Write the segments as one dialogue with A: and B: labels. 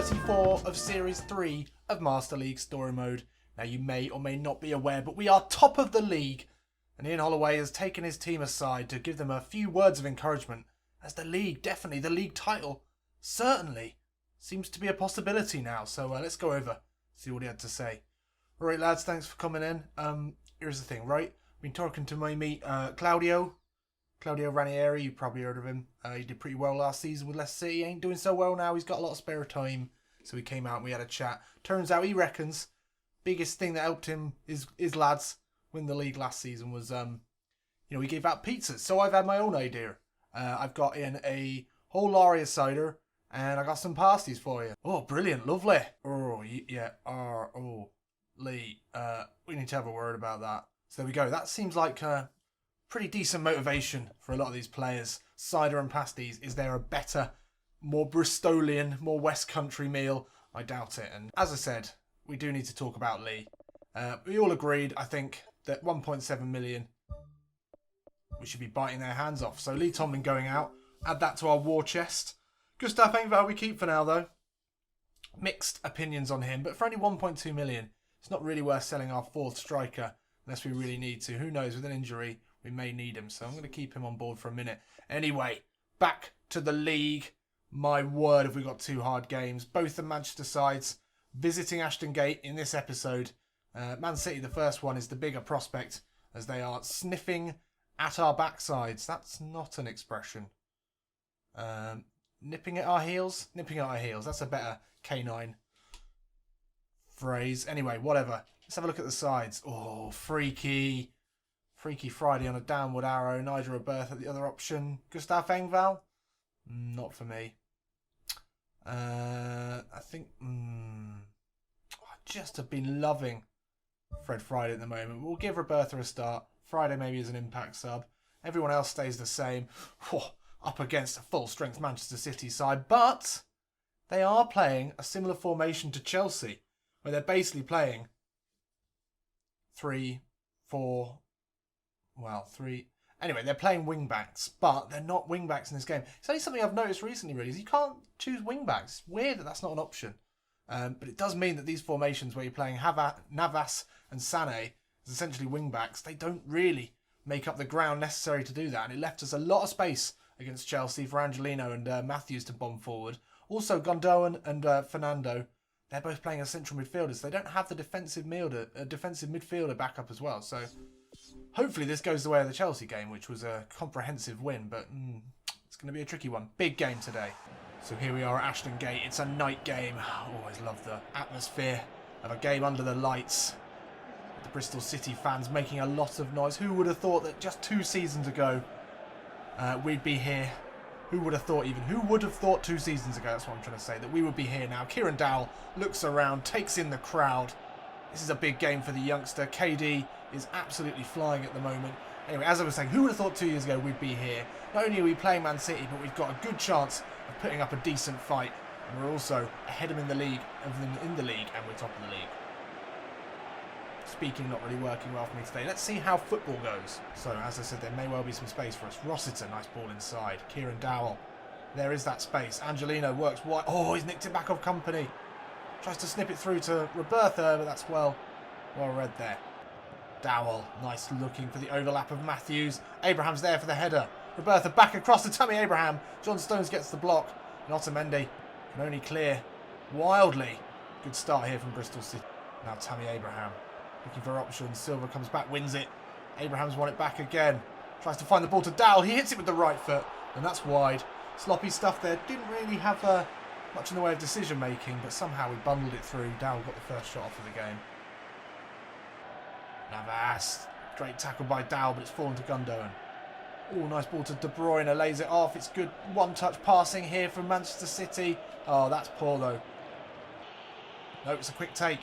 A: 34 of Series 3 of Master League Story Mode. Now you may or may not be aware, but we are top of the league, and Ian Holloway has taken his team aside to give them a few words of encouragement, as the league, definitely the league title, certainly seems to be a possibility now. So let's go over, see what he had to say. Alright lads, thanks for coming in. Here's the thing, right? I've been talking to my mate Claudio Ranieri. You probably heard of him. He did pretty well last season with Leicester City. He ain't doing so well now. He's got a lot of spare time. So he came out and we had a chat. Turns out he reckons biggest thing that helped him, his lads, win the league last season was, he gave out pizzas. So I've had my own idea. I've got in a whole lorry of cider and I got some pasties for you. Oh, brilliant. Lovely. Oh, yeah. Lee, we need to have a word about that. So there we go. That seems like pretty decent motivation for a lot of these players. Cider and pasties. Is there a better, more Bristolian, more West Country meal? I doubt it. And as I said, we do need to talk about Lee. We all agreed, I think, that 1.7 million, we should be biting their hands off. So Lee Tomlin going out. Add that to our war chest. Gustav Engvall we keep for now, though. Mixed opinions on him, but for only 1.2 million, it's not really worth selling our fourth striker unless we really need to. Who knows, with an injury, we may need him. So I'm going to keep him on board for a minute. Anyway, back to the league. My word, have we got two hard games. Both the Manchester sides visiting Ashton Gate in this episode. Man City, the first one, is the bigger prospect as they are sniffing at our backsides. That's not an expression. Nipping at our heels? Nipping at our heels. That's a better canine phrase. Anyway, whatever. Let's have a look at the sides. Oh, freaky. Freaky Friday on a downward arrow. Nigel Roberta, the other option. Gustav Engvall? Not for me. I think... I just have been loving Fred Friday at the moment. We'll give Roberta a start. Friday maybe as an impact sub. Everyone else stays the same. Up against a full-strength Manchester City side. But they are playing a similar formation to Chelsea, where they're basically playing 3. Anyway, they're playing wing-backs, but they're not wing-backs in this game. It's only something I've noticed recently, really, is you can't choose wing-backs. It's weird that that's not an option. But it does mean that these formations where you're playing Navas and Sané as essentially wing-backs, they don't really make up the ground necessary to do that. And it left us a lot of space against Chelsea for Angelino and Matthews to bomb forward. Also, Gondoan and Fernando, they're both playing as central midfielders. They don't have the defensive midfielder backup as well. So hopefully this goes the way of the Chelsea game, which was a comprehensive win. But it's going to be a tricky one. Big game today. So here we are at Ashton Gate. It's a night game. I always love the atmosphere of a game under the lights. The Bristol City fans making a lot of noise. Who would have thought that just 2 seasons ago we'd be here? Who would have thought even? Who would have thought 2 seasons ago, that's what I'm trying to say, that we would be here now. Kieran Dowell looks around, takes in the crowd. This is a big game for the youngster. KD is absolutely flying at the moment. Anyway, as I was saying, who would have thought 2 years ago we'd be here? Not only are we playing Man City, but we've got a good chance of putting up a decent fight. And we're also ahead of them in the league, and we're top of the league. Speaking not really working well for me today. Let's see how football goes. So, as I said, there may well be some space for us. Rossiter, nice ball inside. Kieran Dowell. There is that space. Angelino works wide. Oh, he's nicked it back off Company. Tries to snip it through to Roberta, but that's well read there. Dowell, nice looking for the overlap of Matthews. Abraham's there for the header. Roberta back across to Tammy Abraham. John Stones gets the block. And Otamendi can only clear wildly. Good start here from Bristol City. Now Tammy Abraham looking for options. Silva comes back, wins it. Abraham's won it back again. Tries to find the ball to Dowell. He hits it with the right foot. And that's wide. Sloppy stuff there. Didn't really have much in the way of decision making, but somehow we bundled it through. Dowell got the first shot off of the game. Navas. Great tackle by Dowell, but it's fallen to Gundogan. Oh, nice ball to De Bruyne. Lays it off. It's good one-touch passing here from Manchester City. Oh, that's poor, though. No, it's a quick take.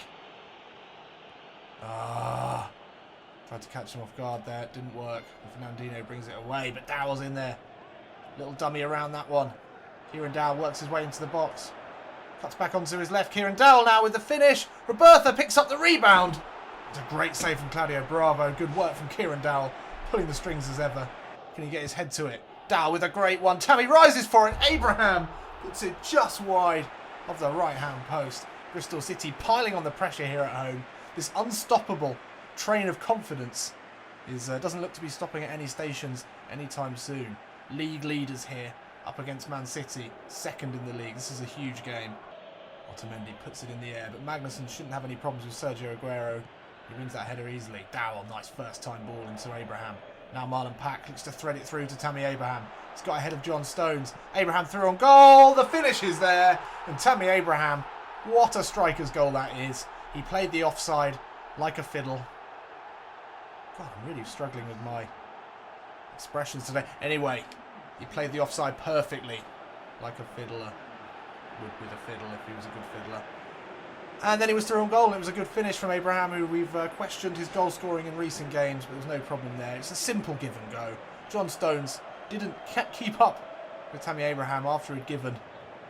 A: Tried to catch him off guard there. It didn't work. Fernandinho brings it away, but Dowell's in there. Little dummy around that one. Kieran Dowell works his way into the box. Cuts back onto his left. Kieran Dowell now with the finish. Roberta picks up the rebound. It's a great save from Claudio. Bravo. Good work from Kieran Dowell. Pulling the strings as ever. Can he get his head to it? Dowell with a great one. Tammy rises for it. Abraham puts it just wide. of the right-hand post. Bristol City piling on the pressure here at home. This unstoppable train of confidence doesn't look to be stopping at any stations anytime soon. League leaders here up against Man City, second in the league. This is a huge game. Otamendi puts it in the air, but Magnussen shouldn't have any problems with Sergio Aguero. He wins that header easily. Dowell, nice first-time ball into Abraham. Now Marlon Pack looks to thread it through to Tammy Abraham. He's got ahead of John Stones. Abraham through on goal. The finish is there. And Tammy Abraham, what a striker's goal that is. He played the offside like a fiddle. God, I'm really struggling with my expressions today. Anyway, he played the offside perfectly like a fiddler would with a fiddle if he was a good fiddler. And then he was through on goal, and it was a good finish from Abraham, who we've questioned his goal scoring in recent games, but there was no problem there. It's a simple give and go. John Stones didn't keep up with Tammy Abraham after he'd given.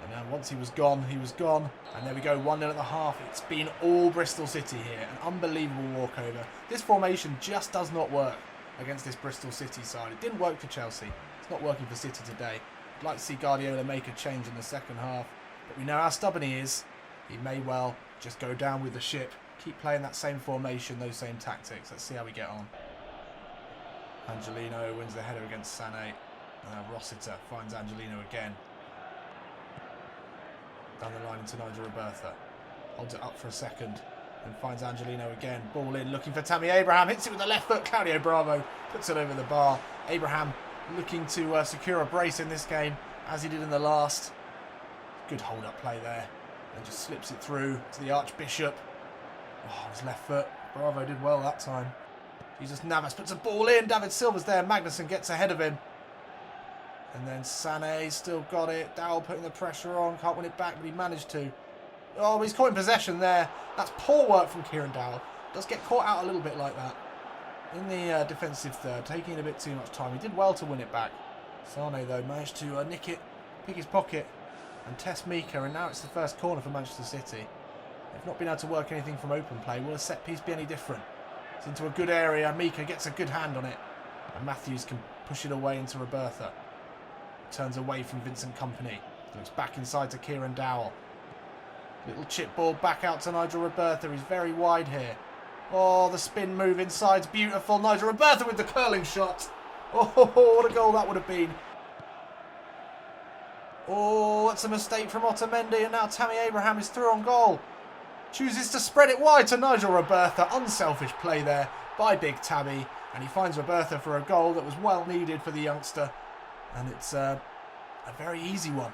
A: And once he was gone, he was gone. And there we go, 1-0 at the half. It's been all Bristol City here. An unbelievable walkover. This formation just does not work against this Bristol City side. It didn't work for Chelsea. It's not working for City today. I'd like to see Guardiola make a change in the second half. But we know how stubborn he is. He may well just go down with the ship. Keep playing that same formation, those same tactics. Let's see how we get on. Angelino wins the header against Sané. Rossiter finds Angelino again. Down the line into Nigel Robertha. Holds it up for a second. And finds Angelino again. Ball in, looking for Tammy Abraham. Hits it with the left foot. Claudio Bravo puts it over the bar. Abraham looking to secure a brace in this game, as he did in the last. Good hold-up play there. And just slips it through to the Archbishop. Oh, his left foot. Bravo did well that time. Jesus Navas puts a ball in. David Silva's there. Magnussen gets ahead of him. And then Sané still got it. Dowell putting the pressure on. Can't win it back, but he managed to. Oh, he's caught in possession there. That's poor work from Kieran Dowell. Does get caught out a little bit like that in the defensive third, taking a bit too much time. He did well to win it back. Sané, though, managed to nick it, pick his pocket, and test Mika. And now it's the first corner for Manchester City. They've not been able to work anything from open play. Will a set piece be any different? It's into a good area. Mika gets a good hand on it. And Matthews can push it away into Robertha. Turns away from Vincent Kompany. Looks back inside to Kieran Dowell. Little chip ball back out to Nigel Robertha. He's very wide here. Oh, the spin move inside's beautiful. Nigel Robertha with the curling shot. Oh, what a goal that would have been. Oh, that's a mistake from Otamendi. And now Tammy Abraham is through on goal. Chooses to spread it wide to Nigel Robertha. Unselfish play there by Big Tammy. And he finds Robertha for a goal that was well needed for the youngster. And it's a very easy one.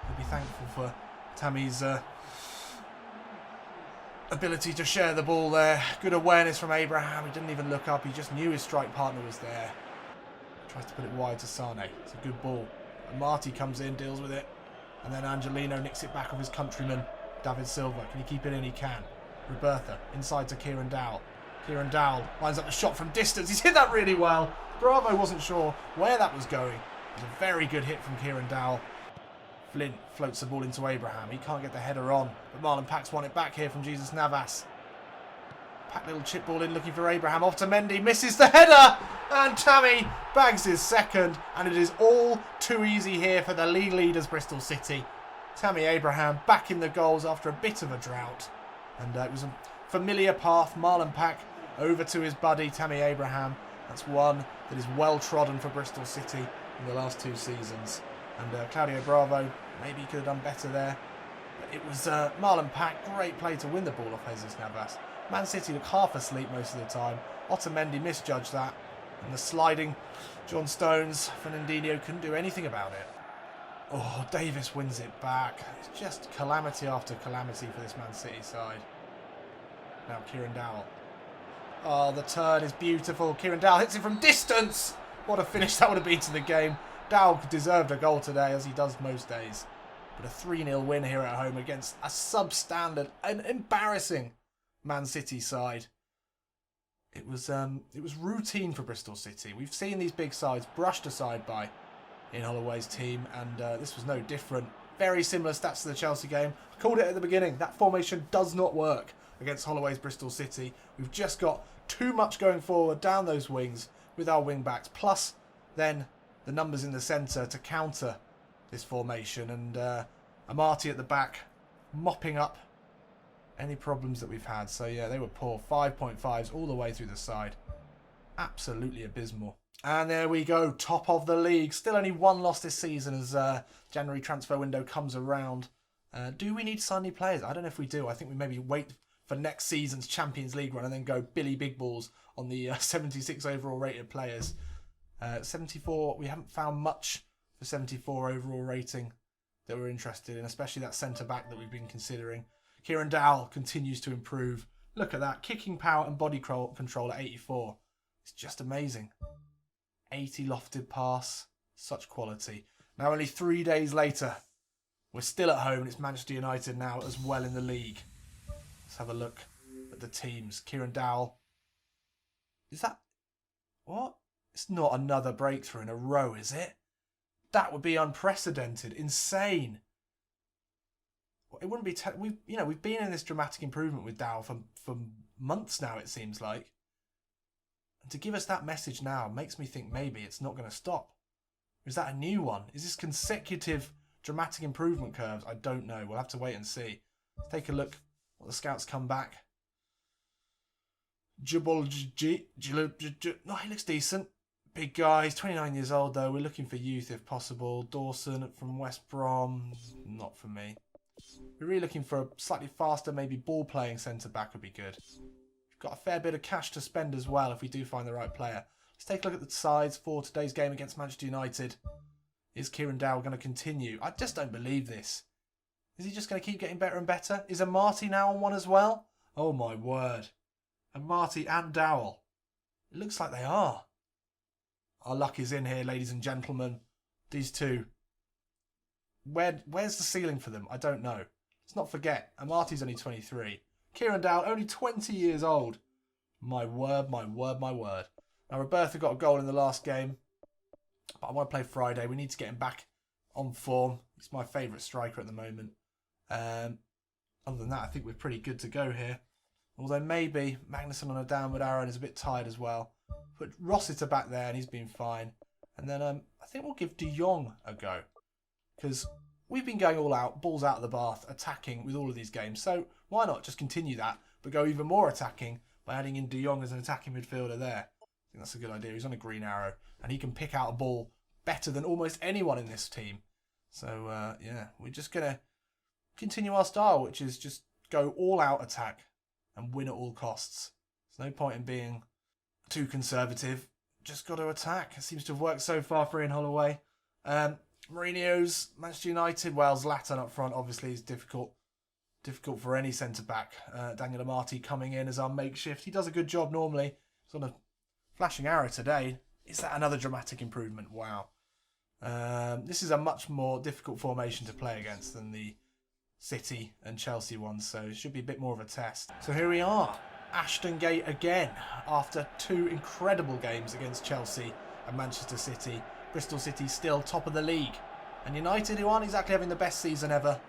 A: We'll be thankful for Tammy's ability to share the ball there. Good awareness from Abraham. He didn't even look up. He just knew his strike partner was there. Tries to put it wide to Sané. It's a good ball. And Marty comes in, deals with it. And then Angelino nicks it back off his countryman, David Silva. Can he keep it in? He can. Robertha inside to Kieran Dowell. Kieran Dowell lines up the shot from distance. He's hit that really well. Bravo wasn't sure where that was going. It was a very good hit from Kieran Dowell. Flint floats the ball into Abraham. He can't get the header on. But Marlon Pack's won it back here from Jesus Navas. Pack little chip ball in looking for Abraham. Off to Mendy. Misses the header. And Tammy bags his second. And it is all too easy here for the league leaders, Bristol City. Tammy Abraham back in the goals after a bit of a drought. And it was a familiar path. Marlon Pack over to his buddy, Tammy Abraham. That's one that is well trodden for Bristol City in the last two seasons. And Claudio Bravo, maybe he could have done better there. But it was Marlon Pack, great play to win the ball off Jesus Navas. Man City looked half asleep most of the time. Otamendi misjudged that. And the sliding John Stones, Fernandinho couldn't do anything about it. Oh, Davis wins it back. It's just calamity after calamity for this Man City side. Now Kieran Dowell. Oh, the turn is beautiful. Kieran Dowell hits it from distance. What a finish that would have been to the game. Dowell deserved a goal today, as he does most days. But a 3-0 win here at home against a substandard and embarrassing Man City side. It was routine for Bristol City. We've seen these big sides brushed aside by in Holloway's team, and this was no different. Very similar stats to the Chelsea game. I called it at the beginning. That formation does not work against Holloway's Bristol City. We've just got too much going forward down those wings with our wing backs, plus then the numbers in the centre to counter this formation. And Amati at the back mopping up any problems that we've had. So yeah, they were poor. 5.5s all the way through the side. Absolutely abysmal. And there we go, top of the league. Still only one loss this season as January transfer window comes around. Do we need to sign any players? I don't know if we do. I think we maybe wait for next season's Champions League run and then go Billy Big Balls on the 76 overall rated players. 74, we haven't found much for 74 overall rating that we're interested in, especially that centre-back that we've been considering. Kieran Dowell continues to improve. Look at that, kicking power and body control at 84. It's just amazing. 80 lofted pass, such quality. Now only 3 days later, we're still at home and it's Manchester United now as well in the league. Let's have a look at the teams. Kieran Dowell. Is that... what? It's not another breakthrough in a row, is it? That would be unprecedented. Insane. It wouldn't be... we've been in this dramatic improvement with Dowell for months now, it seems like. And to give us that message now makes me think maybe it's not going to stop. Or is that a new one? Is this consecutive dramatic improvement curves? I don't know. We'll have to wait and see. Let's take a look what the scouts come back. No, he looks decent. Big guy. He's 29 years old though. We're looking for youth if possible. Dawson from West Brom. Not for me. We're really looking for a slightly faster, maybe ball-playing centre-back would be good. Got a fair bit of cash to spend as well if we do find the right player. Let's take a look at the sides for today's game against Manchester United. Is Kieran Dowell going to continue? I just don't believe this. Is he just going to keep getting better and better? Is Amati now on one as well? Oh my word. Amati and Dowell. It looks like they are. Our luck is in here, ladies and gentlemen. These two. Where's the ceiling for them? I don't know. Let's not forget, Amati's only 23. Kieran Dowell, only 20 years old. My word, my word, my word. Now, Roberto got a goal in the last game. But I want to play Friday. We need to get him back on form. He's my favourite striker at the moment. Other than that, I think we're pretty good to go here. Although maybe Magnuson on a downward arrow and is a bit tired as well. Put Rossiter back there and he's been fine. And then I think we'll give De Jong a go. Because we've been going all out, balls out of the bath, attacking with all of these games. So why not just continue that, but go even more attacking by adding in De Jong as an attacking midfielder there. I think that's a good idea. He's on a green arrow and he can pick out a ball better than almost anyone in this team. So, yeah, we're just going to continue our style, which is just go all out attack and win at all costs. There's no point in being too conservative. Just got to attack. It seems to have worked so far for Ian Holloway. Mourinho's Manchester United, well, Zlatan up front obviously is difficult for any centre-back. Daniel Amati coming in as our makeshift. He does a good job normally. He's on a flashing arrow today. Is that another dramatic improvement? Wow. This is a much more difficult formation to play against than the City and Chelsea ones, so it should be a bit more of a test. So here we are, Ashton Gate again, after two incredible games against Chelsea and Manchester City. Bristol City still top of the league, and United, who aren't exactly having the best season ever,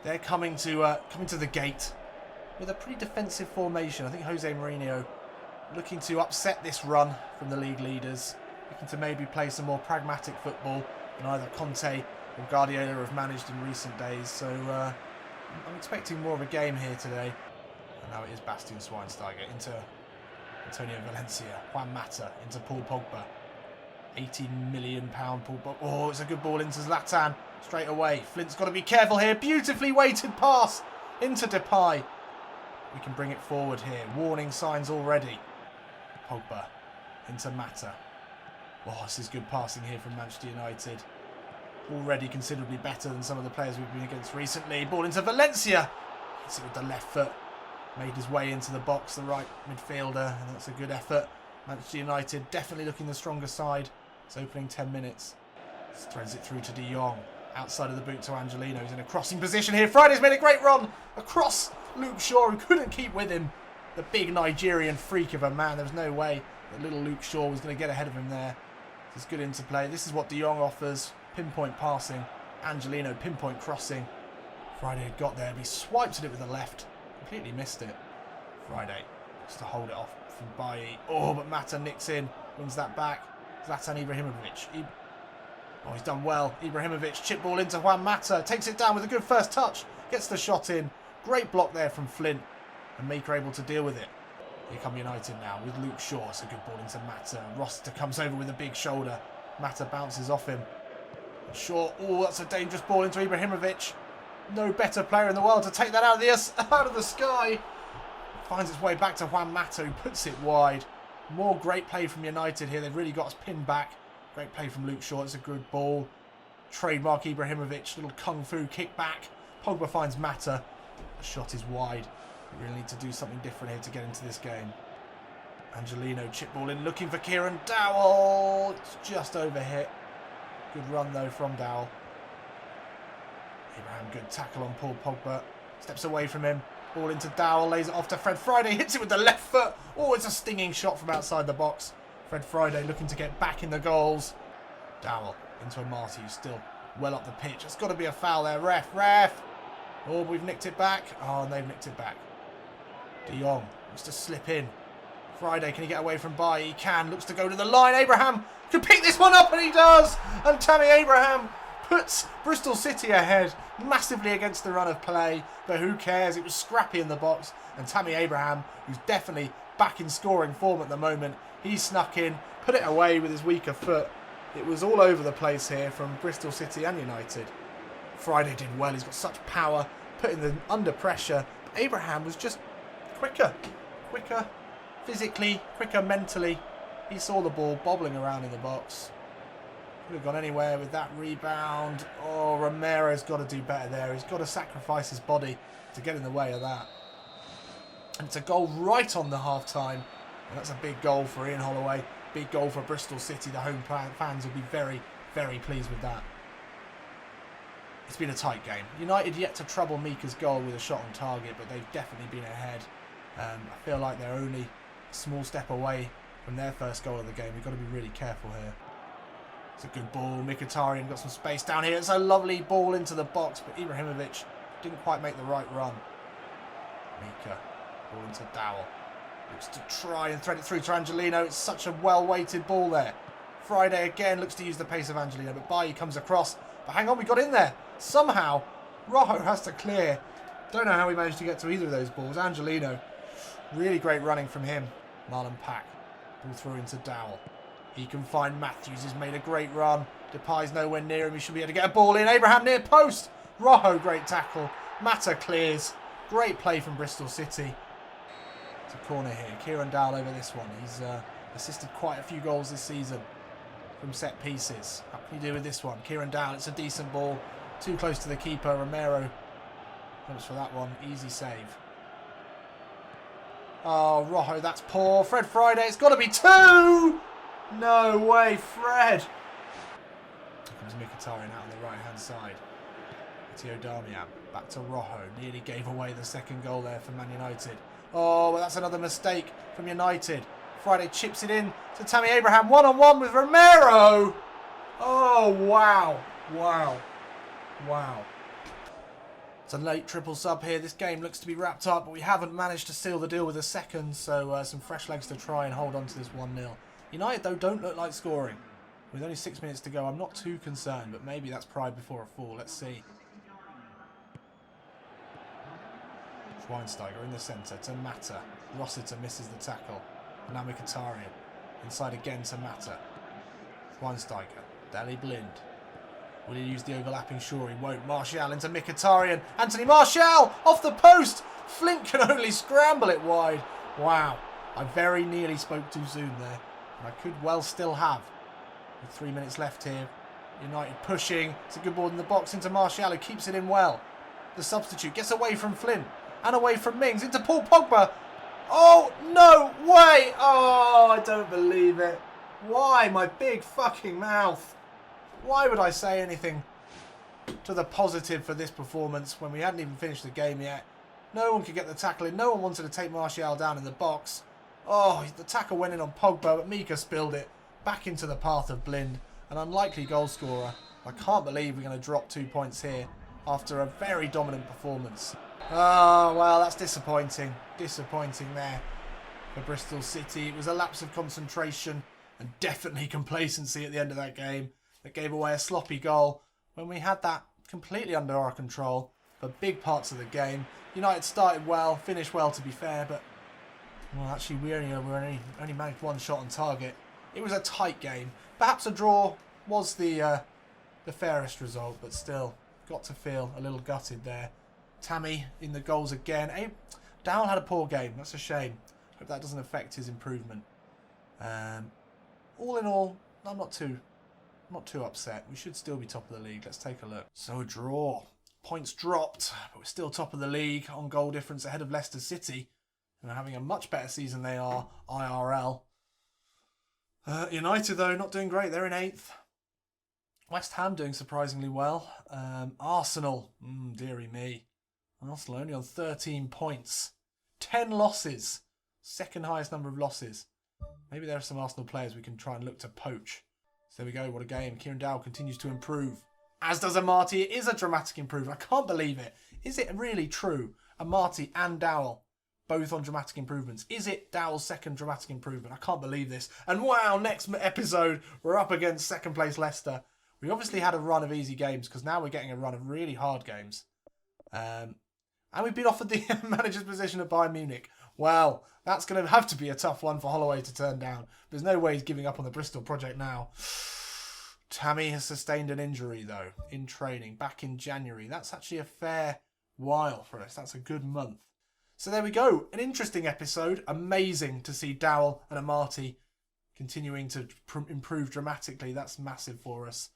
A: they're coming to the gate with a pretty defensive formation. I think Jose Mourinho looking to upset this run from the league leaders, looking to maybe play some more pragmatic football than either Conte or Guardiola have managed in recent days. So I'm expecting more of a game here today. And now it is Bastian Schweinsteiger into Antonio Valencia, Juan Mata into Paul Pogba. £18 million Paul Pogba. Oh, it's a good ball into Zlatan straight away. Flint's got to be careful here. Beautifully weighted pass into Depay. We can bring it forward here. Warning signs already. Pogba into Mata. Oh, this is good passing here from Manchester United. Already considerably better than some of the players we've been against recently. Ball into Valencia. Hits it with the left foot. Made his way into the box, the right midfielder. And that's a good effort. Manchester United definitely looking the stronger side. It's opening 10 minutes. Threads it through to De Jong. Outside of the boot to Angelino. He's in a crossing position here. Friday's made a great run across Luke Shaw, who couldn't keep with him. The big Nigerian freak of a man. There was no way that little Luke Shaw was going to get ahead of him there. It's good interplay. This is what De Jong offers. Pinpoint passing. Angelino pinpoint crossing. Friday had got there, but he swiped at it with the left. Completely missed it. Friday just to hold it off from Bailly. Oh, but Mata nicks in. Wins that back. Zlatan Ibrahimovic. Oh, he's done well. Ibrahimovic, chip ball into Juan Mata. Takes it down with a good first touch. Gets the shot in. Great block there from Flint. And Mika able to deal with it. Here come United now with Luke Shaw. It's a good ball into Mata. Rossiter comes over with a big shoulder. Mata bounces off him. Shaw, oh, that's a dangerous ball into Ibrahimovic. No better player in the world to take that out of the sky. Finds its way back to Juan Mata, who puts it wide. More great play from United here. They've really got us pinned back. Great play from Luke Shaw. It's a good ball. Trademark Ibrahimovic. Little kung fu kick back. Pogba finds Mata. The shot is wide. We really need to do something different here to get into this game. Angelino chip ball in, looking for Kieran Dowell. It's just overhit. Good run though from Dowell. Abraham, good tackle on Paul Pogba. Steps away from him. Ball into Dowell, lays it off to Fred Friday. Hits it with the left foot. Oh, it's a stinging shot from outside the box. Fred Friday looking to get back in the goals. Dowell into a Marty who's still well up the pitch. It's got to be a foul there. Ref. Oh, we've nicked it back. Oh, and they've nicked it back. De Jong wants to slip in. Friday, can he get away from Bailly? He can. Looks to go to the line. Abraham can pick this one up, and he does. And Tammy Abraham puts Bristol City ahead massively against the run of play. But who cares? It was scrappy in the box. And Tammy Abraham, who's definitely back in scoring form at the moment, he snuck in, put it away with his weaker foot. It was all over the place here from Bristol City and United. Friday did well. He's got such power, putting them under pressure. But Abraham was just quicker physically, quicker mentally. He saw the ball bobbling around in the box. Could have gone anywhere with that rebound. Oh, Romero's got to do better there. He's got to sacrifice his body to get in the way of that. And it's a goal right on the half-time. And that's a big goal for Ian Holloway. Big goal for Bristol City. The home fans will be very, very pleased with that. It's been a tight game. United yet to trouble Mika's goal with a shot on target, but they've definitely been ahead. I feel like they're only a small step away from their first goal of the game. We've got to be really careful here. It's a good ball. Mkhitaryan got some space down here. It's a lovely ball into the box, but Ibrahimovic didn't quite make the right run. Mika, ball into Dowell. Looks to try and thread it through to Angelino. It's such a well-weighted ball there. Friday again looks to use the pace of Angelino, but Bailly comes across. But hang on, we got in there. Somehow, Rojo has to clear. Don't know how we managed to get to either of those balls. Angelino, really great running from him. Marlon Pack, ball through into Dowell. He can find Matthews, he's made a great run. Depay's nowhere near him, he should be able to get a ball in. Abraham near post. Rojo, great tackle. Mata clears. Great play from Bristol City. It's a corner here. Kieran Dowell over this one. He's assisted quite a few goals this season from set pieces. What can you do with this one? Kieran Dowell, it's a decent ball. Too close to the keeper. Romero comes for that one. Easy save. Oh, Rojo, that's poor. Fred Friday, it's got to be two! No way, Fred! Here comes Mkhitaryan out on the right-hand side. Theo Darmian, back to Rojo. Nearly gave away the second goal there for Man United. Oh, well, that's another mistake from United. Friday chips it in to Tammy Abraham. One-on-one with Romero! Oh, wow. Wow. It's a late triple sub here. This game looks to be wrapped up, but we haven't managed to seal the deal with a second, so some fresh legs to try and hold on to this 1-0. United, though, don't look like scoring. With only 6 minutes to go, I'm not too concerned, but maybe that's pride before a fall. Let's see. Schweinsteiger in the centre to Mata. Rossiter misses the tackle. And now Mkhitaryan. Inside again to Mata. Schweinsteiger. Deli Blind. Will he use the overlapping? Sure he won't. Martial into Mkhitaryan. Anthony Martial off the post. Flint can only scramble it wide. Wow. I very nearly spoke too soon there. And I could well still have. With 3 minutes left here. United pushing. It's a good ball in the box into Martial, who keeps it in well. The substitute gets away from Flint. And away from Mings. Into Paul Pogba. Oh, no way. Oh, I don't believe it. Why? My big fucking mouth. Why would I say anything to the positive for this performance when we hadn't even finished the game yet? No one could get the tackle in. No one wanted to take Martial down in the box. Oh, the tackle went in on Pogba, but Mika spilled it back into the path of Blind. An unlikely goal scorer. I can't believe we're going to drop 2 points here after a very dominant performance. Oh, well, that's disappointing. Disappointing there for Bristol City. It was a lapse of concentration and definitely complacency at the end of that game. that gave away a sloppy goal when we had that completely under our control for big parts of the game. United started well, finished well to be fair, but well, actually we only managed one shot on target. It was a tight game. Perhaps a draw was the fairest result, but still got to feel a little gutted there. Tammy in the goals again. Dowell had a poor game. That's a shame. Hope that doesn't affect his improvement. All in all, I'm not too upset. We should still be top of the league. Let's take a look. So a draw. Points dropped, but we're still top of the league on goal difference ahead of Leicester City, who are having a much better season they are IRL. United, though, not doing great. They're in 8th. West Ham doing surprisingly well. Arsenal, dearie me. Arsenal only on 13 points. 10 losses. Second highest number of losses. Maybe there are some Arsenal players we can try and look to poach. So there we go, what a game. Kieran Dowell continues to improve. As does Amati. It is a dramatic improvement. I can't believe it. Is it really true? Amati and Dowell both on dramatic improvements. Is it Dowell's second dramatic improvement? I can't believe this. And wow, next episode, we're up against second place Leicester. We obviously had a run of easy games because now we're getting a run of really hard games. And we've been offered the manager's position at Bayern Munich. Well, that's going to have to be a tough one for Holloway to turn down. There's no way he's giving up on the Bristol project now. Tammy has sustained an injury, though, in training back in January. That's actually a fair while for us. That's a good month. So there we go. An interesting episode. Amazing to see Dowell and Amati continuing to improve dramatically. That's massive for us.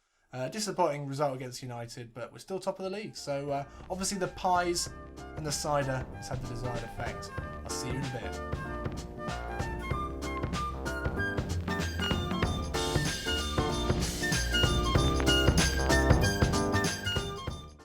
A: Disappointing result against United, but we're still top of the league. So obviously the pies and the cider has had the desired effect. I'll see you in a bit.